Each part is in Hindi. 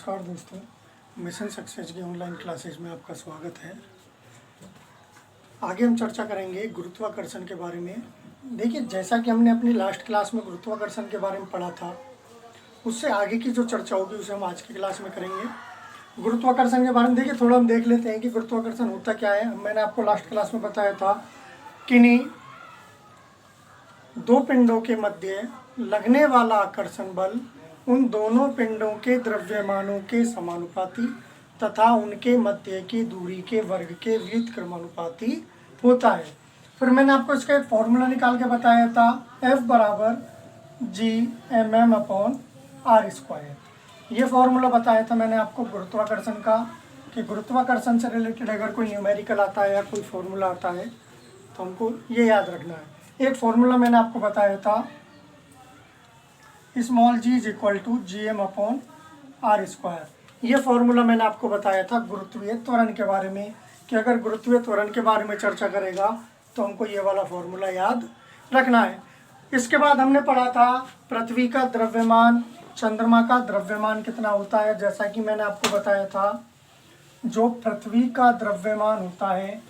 नमस्कार दोस्तों, मिशन सक्सेस की ऑनलाइन क्लासेज में आपका स्वागत है। आगे हम चर्चा करेंगे गुरुत्वाकर्षण के बारे में। देखिए, जैसा कि हमने अपनी लास्ट क्लास में गुरुत्वाकर्षण के बारे में पढ़ा था, उससे आगे की जो चर्चा होगी उसे हम आज की क्लास में करेंगे। गुरुत्वाकर्षण के बारे में देखिए थोड़ा हम देख लेते हैं कि गुरुत्वाकर्षण होता क्या है। मैंने आपको लास्ट क्लास में बताया था कि दो पिंडों के मध्य लगने वाला आकर्षण बल उन दोनों पिंडों के द्रव्यमानों के समानुपाती तथा उनके मध्य की दूरी के वर्ग के व्युत्क्रमानुपाती होता है। फिर मैंने आपको इसका एक फॉर्मूला निकाल के बताया था, F बराबर G/m/r²। ये फॉर्मूला बताया था मैंने आपको गुरुत्वाकर्षण का, कि गुरुत्वाकर्षण से रिलेटेड अगर कोई न्यूमेरिकल आता है या कोई फॉर्मूला आता है तो हमको ये याद रखना है। एक फॉर्मूला मैंने आपको बताया था, small g is equal to Gm/r²। ये फॉर्मूला मैंने आपको बताया था गुरुत्वीय त्वरण के बारे में, कि अगर गुरुत्वीय त्वरण के बारे में चर्चा करेगा तो हमको ये वाला फॉर्मूला याद रखना है। इसके बाद हमने पढ़ा था पृथ्वी का द्रव्यमान, चंद्रमा का द्रव्यमान कितना होता है। जैसा कि मैंने आपको बताया था, जो पृथ्वी का द्रव्यमान होता है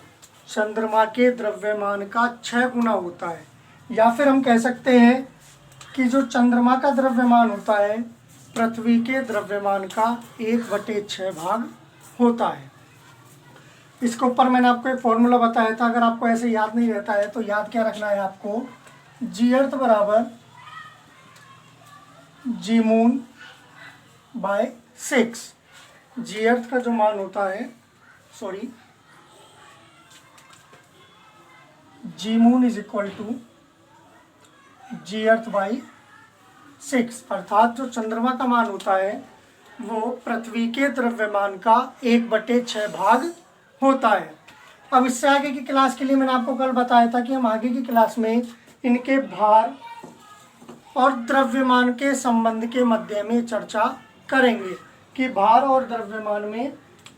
चंद्रमा के द्रव्यमान का 6 गुना होता है, या फिर हम कह सकते हैं कि जो चंद्रमा का द्रव्यमान होता है पृथ्वी के द्रव्यमान का 1/6 भाग होता है। इसके ऊपर मैंने आपको एक फॉर्मूला बताया था, अगर आपको ऐसे याद नहीं रहता है तो याद क्या रखना है आपको, जी अर्थ बराबर जी मून बाय 6। जी अर्थ का जो मान होता है, g moon is equal to g earth by 6, अर्थात जो चंद्रमा का मान होता है वो पृथ्वी के द्रव्यमान का 1/6 भाग होता है। अब इससे आगे की क्लास के लिए मैंने आपको कल बताया था कि हम आगे की क्लास में इनके भार और द्रव्यमान के संबंध के मध्य में चर्चा करेंगे कि भार और द्रव्यमान में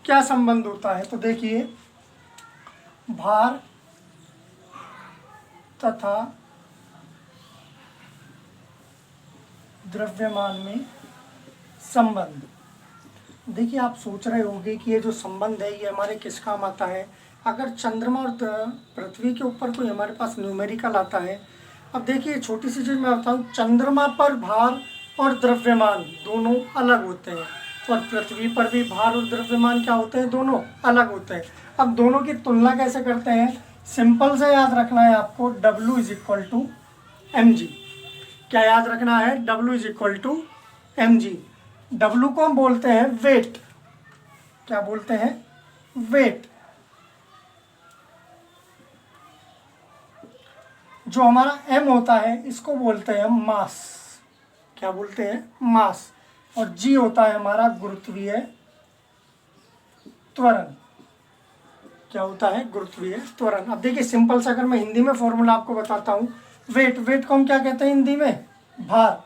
क्या संबंध होता है। तो देखिए, भार तथा द्रव्यमान में संबंध। देखिए, आप सोच रहे होंगे कि ये जो संबंध है ये हमारे किस काम आता है। अगर चंद्रमा और पृथ्वी के ऊपर कोई हमारे पास न्यूमेरिकल आता है, अब देखिए छोटी सी चीज़ मैं बताऊँ, चंद्रमा पर भार और द्रव्यमान दोनों अलग होते हैं और पृथ्वी पर भी भार और द्रव्यमान क्या होते हैं, दोनों अलग होते हैं। अब दोनों की तुलना कैसे करते हैं, सिंपल से याद रखना है आपको, W is equal to mg। क्या याद रखना है, W is equal to mg। W को हम बोलते हैं वेट। क्या बोलते हैं, वेट। जो हमारा m होता है इसको बोलते हैं मास। क्या बोलते हैं, मास। और g होता है हमारा गुरुत्वीय त्वरण। क्या होता है, गुरुत्वीय त्वरण। अब देखिए सिंपल सा अगर मैं हिंदी में फॉर्मूला आपको बताता हूँ, वेट, वेट को हम क्या कहते हैं हिंदी में, भार।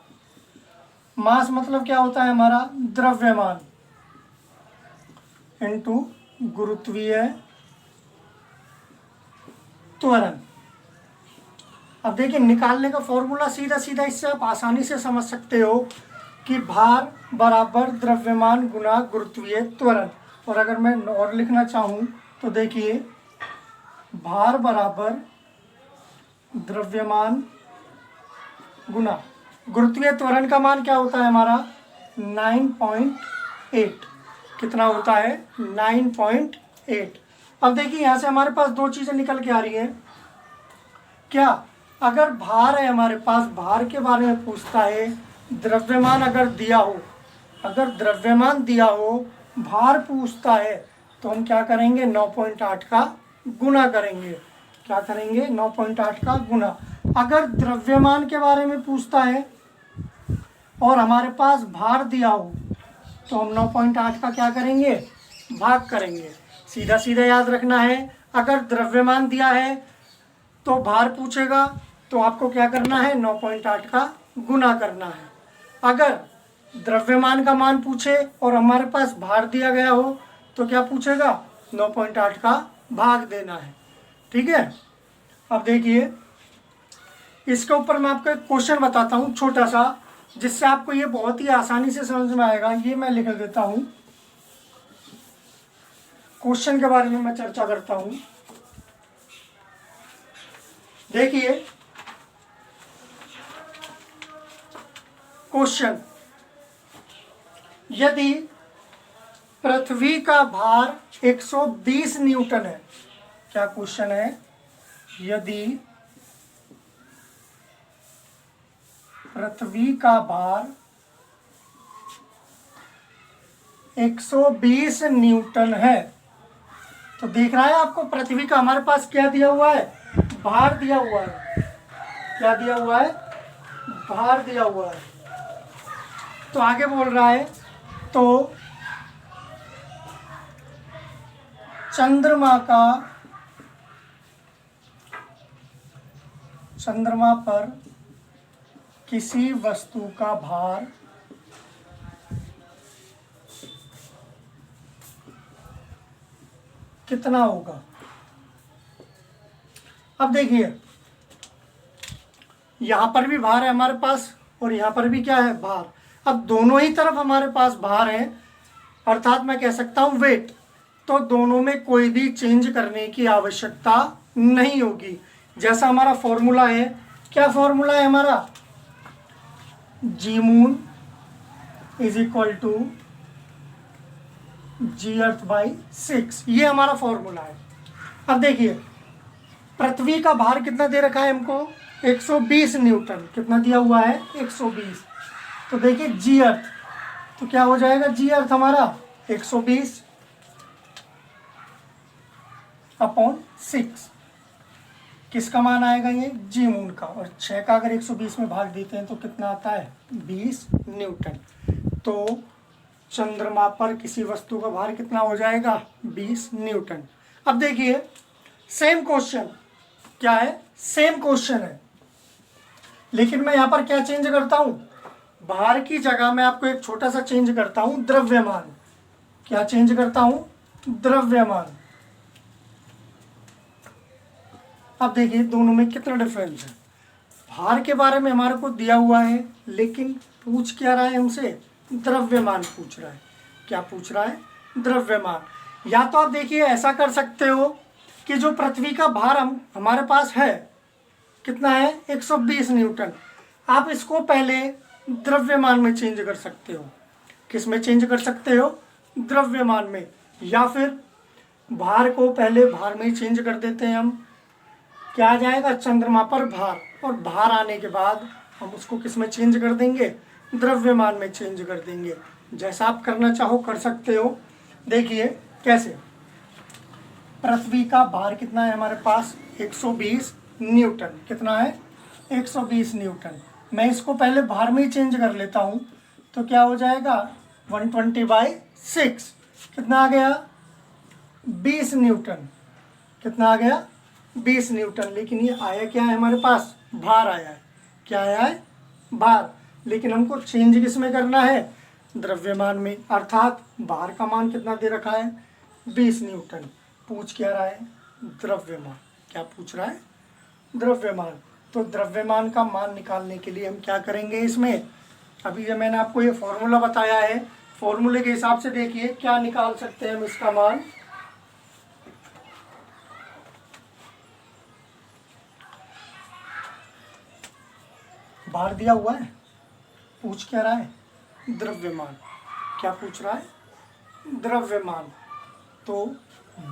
मास मतलब क्या होता है हमारा, द्रव्यमान इनटू गुरुत्वीय त्वरण। अब देखिए निकालने का फॉर्मूला सीधा सीधा इससे आप आसानी से समझ सकते हो कि भार बराबर द्रव्यमान गुना गुरुत्वीय त्वरण। और अगर मैं और लिखना चाहूँ तो देखिए, भार बराबर द्रव्यमान गुना गुरुत्वीय त्वरण का मान क्या होता है हमारा, 9.8। कितना होता है, 9.8। अब देखिए यहाँ से हमारे पास दो चीज़ें निकल के आ रही हैं। क्या, अगर भार है हमारे पास, भार के बारे में पूछता है, द्रव्यमान अगर दिया हो, अगर द्रव्यमान दिया हो, भार पूछता है, तो हम क्या करेंगे, 9.8 का गुना करेंगे। क्या करेंगे, 9.8 का गुना। अगर द्रव्यमान के बारे में पूछता है और हमारे पास भार दिया हो तो हम 9.8 का क्या करेंगे, भाग करेंगे। सीधा सीधा याद रखना है, अगर द्रव्यमान दिया है तो भार पूछेगा तो आपको क्या करना है, 9.8 का गुना करना है। अगर द्रव्यमान का मान पूछे और हमारे पास भार दिया गया हो तो क्या पूछेगा, 9.8 का भाग देना है। ठीक है। अब देखिए इसके ऊपर मैं आपको एक क्वेश्चन बताता हूँ छोटा सा। जिससे आपको ये बहुत ही आसानी से समझ में आएगा। ये मैं लिख देता हूं, क्वेश्चन के बारे में मैं चर्चा करता हूं। देखिए क्वेश्चन, यदि पृथ्वी का भार 120 न्यूटन है, क्या क्वेश्चन है, यदि पृथ्वी का भार 120 न्यूटन है, तो देख रहा है आपको पृथ्वी का हमारे पास क्या दिया हुआ है, भार दिया हुआ है। क्या दिया हुआ है, भार दिया हुआ है। तो आगे बोल रहा है, तो चंद्रमा पर किसी वस्तु का भार कितना होगा। अब देखिए यहां पर भी भार है हमारे पास और यहां पर भी क्या है, भार। अब दोनों ही तरफ हमारे पास भार है, अर्थात मैं कह सकता हूं वेट। तो दोनों में कोई भी चेंज करने की आवश्यकता नहीं होगी। जैसा हमारा फॉर्मूला है, क्या फॉर्मूला है हमारा, g moon is equal to g earth by 6, ये हमारा फॉर्मूला है। अब देखिए पृथ्वी का भार कितना दे रखा है हमको, 120 न्यूटन। कितना दिया हुआ है, 120। तो देखिए जी अर्थ, तो क्या हो जाएगा, जी अर्थ हमारा 120 अपॉन 6, किसका मान आएगा, ये जी मून का। और 6 का अगर 120 में भाग देते हैं तो कितना आता है, 20 न्यूटन। तो चंद्रमा पर किसी वस्तु का भार कितना हो जाएगा, 20 न्यूटन। अब देखिए सेम क्वेश्चन, क्या है, सेम क्वेश्चन है, लेकिन मैं यहाँ पर क्या चेंज करता हूँ, भार की जगह मैं आपको एक छोटा सा चेंज करता हूँ, द्रव्यमान। क्या चेंज करता हूँ, द्रव्यमान। अब देखिए दोनों में कितना डिफरेंस है। भार के बारे में हमारे को दिया हुआ है, लेकिन पूछ क्या रहा है हमसे, द्रव्यमान पूछ रहा है। क्या पूछ रहा है, द्रव्यमान। या तो आप देखिए ऐसा कर सकते हो कि जो पृथ्वी का भार हमारे पास है कितना है, 120 न्यूटन। आप इसको पहले द्रव्यमान में चेंज कर सकते हो। किस में चेंज कर सकते हो, द्रव्यमान में। या फिर भार को पहले भार में ही चेंज कर देते हैं हम, क्या आ जाएगा, चंद्रमा पर भार। और भार आने के बाद हम उसको किस में चेंज कर देंगे, द्रव्यमान में चेंज कर देंगे। जैसा आप करना चाहो कर सकते हो। देखिए कैसे, पृथ्वी का भार कितना है हमारे पास, 120 न्यूटन। कितना है, 120 न्यूटन। मैं इसको पहले भार में ही चेंज कर लेता हूँ, तो क्या हो जाएगा, 120/6, कितना आ गया, 20 न्यूटन। कितना आ गया, 20 न्यूटन। लेकिन ये आया क्या है हमारे पास, भार आया है। क्या आया है, भार। लेकिन हमको चेंज किस में करना है, द्रव्यमान में। अर्थात भार का मान कितना दे रखा है, 20 न्यूटन। पूछ क्या रहा है, द्रव्यमान। क्या पूछ रहा है, द्रव्यमान। तो द्रव्यमान का मान निकालने के लिए हम क्या करेंगे, इसमें अभी जब मैंने आपको ये फॉर्मूला बताया है, फॉर्मूले के हिसाब से देखिए क्या निकाल सकते हैं हम इसका मान। भार दिया हुआ है, पूछ क्या रहा है, द्रव्यमान। क्या पूछ रहा है, द्रव्यमान। तो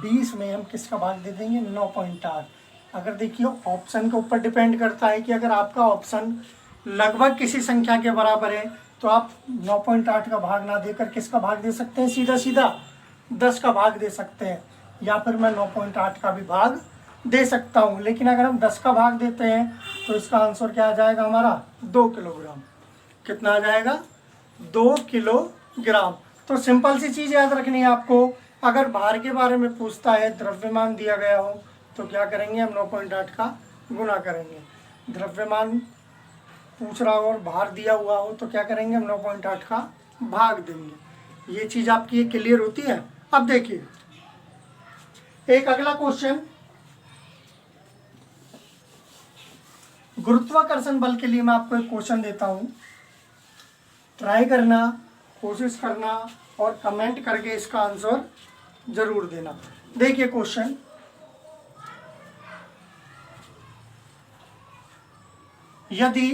20 में हम किसका भाग दे देंगे, 9.8। अगर देखिए ऑप्शन के ऊपर डिपेंड करता है कि अगर आपका ऑप्शन लगभग किसी संख्या के बराबर है तो आप 9.8 का भाग ना देकर किसका भाग दे सकते हैं, सीधा सीधा 10 का भाग दे सकते हैं। या फिर मैं 9.8 का भी भाग दे सकता हूँ। लेकिन अगर हम 10 का भाग देते हैं तो इसका आंसर क्या आ जाएगा हमारा, 2 किलोग्राम। कितना आ जाएगा, 2 किलोग्राम। तो सिंपल सी चीज़ याद रखनी है आपको, अगर भार के बारे में पूछता है, द्रव्यमान दिया गया हो, तो क्या करेंगे हम 9.8 का गुना करेंगे। द्रव्यमान पूछ रहा हो और भार दिया हुआ हो तो क्या करेंगे हम 9.8 का भाग देंगे। ये चीज़ आपकी क्लियर होती है। अब देखिए एक अगला क्वेश्चन, गुरुत्वाकर्षण बल के लिए मैं आपको एक क्वेश्चन देता हूं। ट्राई करना, कोशिश करना और कमेंट करके इसका आंसर जरूर देना। देखिए क्वेश्चन, यदि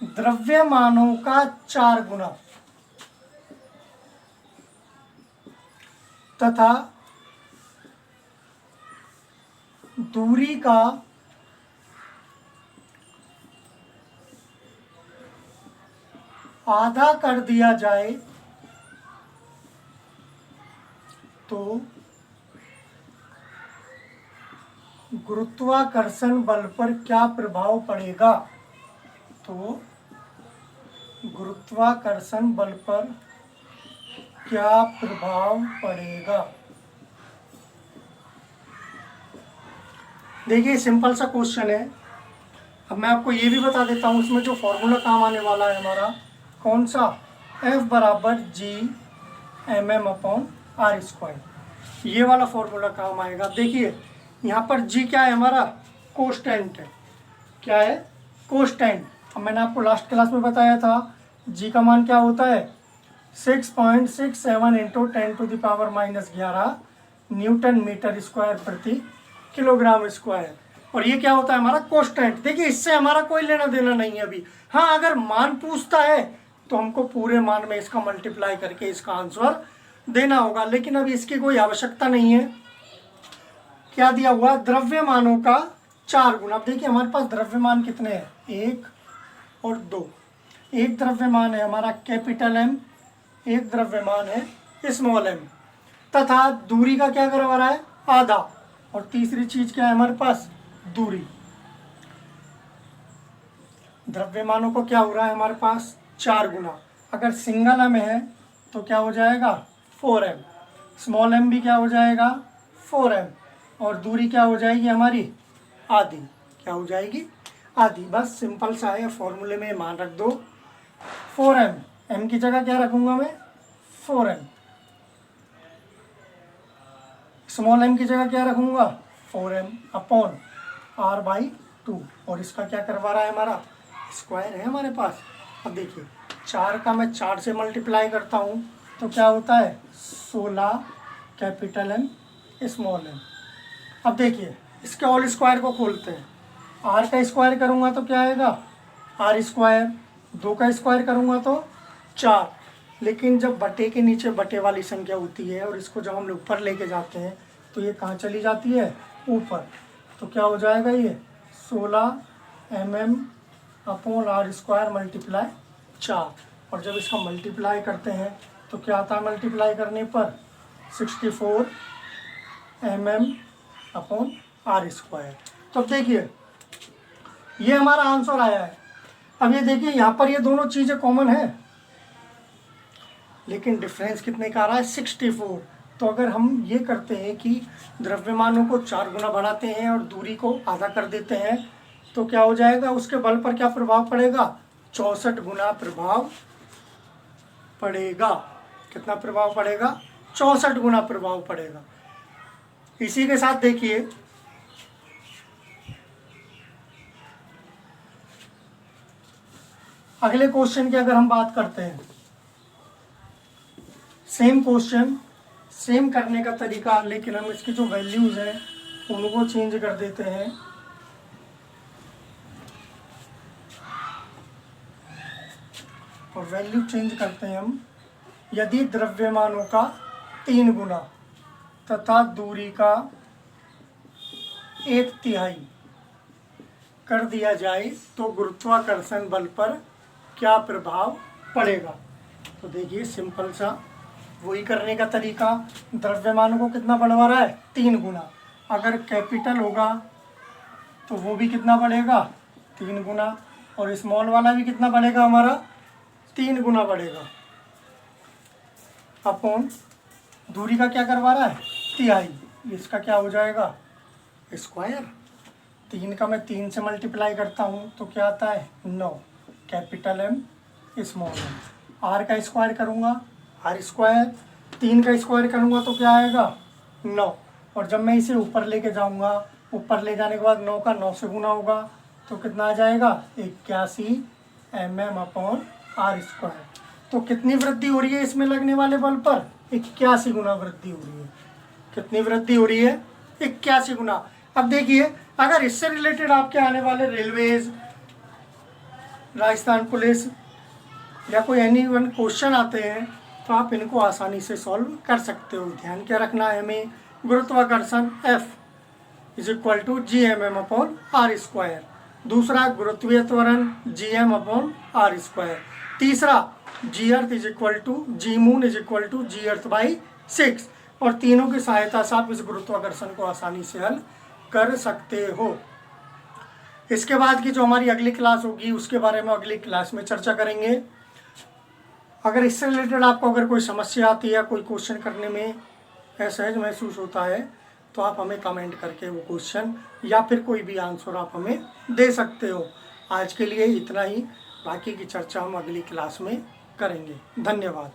द्रव्यमानों का 4 गुना तथा दूरी का आधा कर दिया जाए तो गुरुत्वाकर्षण बल पर क्या प्रभाव पड़ेगा? तो गुरुत्वाकर्षण बल पर क्या प्रभाव पड़ेगा? देखिए सिंपल सा क्वेश्चन है। अब मैं आपको ये भी बता देता हूँ इसमें जो फॉर्मूला काम आने वाला है हमारा, कौन सा, F बराबर जी mm अपॉन आर स्क्वायर, ये वाला फॉर्मूला काम आएगा। देखिए यहाँ पर जी क्या है हमारा, कोस्टेंट है। क्या है, कोस्टेंट। अब मैंने आपको लास्ट क्लास में बताया था जी का मान क्या होता है, 6.67 इंटू 10⁻⁻11 न्यूटन मीटर स्क्वायर प्रति किलोग्राम स्क्वायर। और ये क्या होता है हमारा, कोस्टेंट। देखिए इससे हमारा कोई लेना देना नहीं है अभी। हाँ, अगर मान पूछता है तो हमको पूरे मान में इसका मल्टीप्लाई करके इसका आंसर देना होगा, लेकिन अभी इसकी कोई आवश्यकता नहीं है। क्या दिया हुआ, द्रव्यमानों का 4 गुना। अब देखिए हमारे पास द्रव्यमान कितने हैं, 1 और 2। एक द्रव्यमान है हमारा कैपिटल एम, एक द्रव्यमान है स्मॉल एम, तथा दूरी का क्या करवा रहा है, आधा। और तीसरी चीज क्या है हमारे पास, दूरी। द्रव्यमानों को क्या हो रहा है हमारे पास, 4 गुना। अगर सिंगल एम है तो क्या हो जाएगा, 4m। स्मॉल एम भी क्या हो जाएगा, 4m। और दूरी क्या हो जाएगी हमारी, आधी। क्या हो जाएगी, आधी। बस सिंपल सा है, फॉर्मूले में मान रख दो 4m। m की जगह क्या रखूंगा मैं, 4m। स्मॉल m की जगह क्या रखूंगा, 4m अपॉन r/2। और इसका क्या करवा रहा है हमारा, स्क्वायर है हमारे पास। अब देखिए 4 का मैं 4 से मल्टीप्लाई करता हूँ तो क्या होता है, 16 कैपिटल एम स्मॉल एम। अब देखिए इसके होल स्क्वायर को खोलते हैं। r का स्क्वायर करूँगा तो क्या आएगा, r स्क्वायर। 2 का स्क्वायर करूँगा तो 4। लेकिन जब बटे के नीचे बटे वाली संख्या होती है और इसको जब हम ऊपर लेके जाते हैं तो ये कहाँ चली जाती है, ऊपर। तो क्या हो जाएगा ये 16 mm upon r square multiply 4। और जब इसका मल्टीप्लाई करते हैं तो क्या आता है, मल्टीप्लाई करने पर 64 mm अपॉन r स्क्वायर। तो अब देखिए ये हमारा आंसर आया है। अब ये देखिए यहाँ पर ये दोनों चीज़ें कॉमन है, लेकिन डिफरेंस कितने का आ रहा है, 64। तो अगर हम ये करते हैं कि द्रव्यमानों को 4 गुना बढ़ाते हैं और दूरी को आधा कर देते हैं तो क्या हो जाएगा, उसके बल पर क्या प्रभाव पड़ेगा, 64 गुना प्रभाव पड़ेगा। कितना प्रभाव पड़ेगा, 64 गुना प्रभाव पड़ेगा। इसी के साथ देखिए अगले क्वेश्चन की अगर हम बात करते हैं, सेम क्वेश्चन, सेम करने का तरीका, लेकिन हम इसकी जो वैल्यूज हैं उनको चेंज कर देते हैं। और वैल्यू चेंज करते हैं हम, यदि द्रव्यमानों का 3 गुना तथा दूरी का 1/3 कर दिया जाए तो गुरुत्वाकर्षण बल पर क्या प्रभाव पड़ेगा। तो देखिए सिंपल सा वही करने का तरीका, द्रव्यमानों को कितना बढ़वा रहा है, 3 गुना। अगर कैपिटल होगा तो वो भी कितना बढ़ेगा, 3 गुना। और स्मॉल वाला भी कितना बढ़ेगा हमारा, 3 गुना बढ़ेगा। अपॉन दूरी का क्या करवा रहा है, 1/3। इसका क्या हो जाएगा, स्क्वायर। 3 का मैं 3 से मल्टीप्लाई करता हूँ तो क्या आता है, 9 capital M small M. R का स्क्वायर करूँगा, आर स्क्वायर। 3 का स्क्वायर करूँगा तो क्या आएगा, 9। और जब मैं इसे ऊपर लेके जाऊँगा ऊपर ले जाने के बाद 9 का 9 से गुना होगा तो कितना आ जाएगा 81 mm/r²। तो कितनी वृद्धि हो रही है इसमें लगने वाले बल पर? 81 गुना वृद्धि हो रही है। कितनी वृद्धि हो रही है? 81 गुना। अब देखिए, अगर इससे रिलेटेड आपके आने वाले रेलवेज, राजस्थान पुलिस या कोई एनी वन क्वेश्चन आते हैं तो आप इनको आसानी से सॉल्व कर सकते हो। ध्यान क्या रखना है हमें? गुरुत्वाकर्षण F = gmm/r²। दूसरा गुरुत्वीय त्वरण gm/r²। तीसरा g_earth = g_moon = g_earth/6। और तीनों की सहायता से आप इस गुरुत्वाकर्षण को आसानी से हल कर सकते हो। इसके बाद की जो हमारी अगली क्लास होगी उसके बारे में अगली क्लास में चर्चा करेंगे। अगर इससे रिलेटेड आपको अगर कोई समस्या आती है, कोई क्वेश्चन करने में असहज महसूस होता है तो आप हमें कमेंट करके वो क्वेश्चन या फिर कोई भी आंसर आप हमें दे सकते हो। आज के लिए इतना ही, बाकी की चर्चा हम अगली क्लास में करेंगे। धन्यवाद।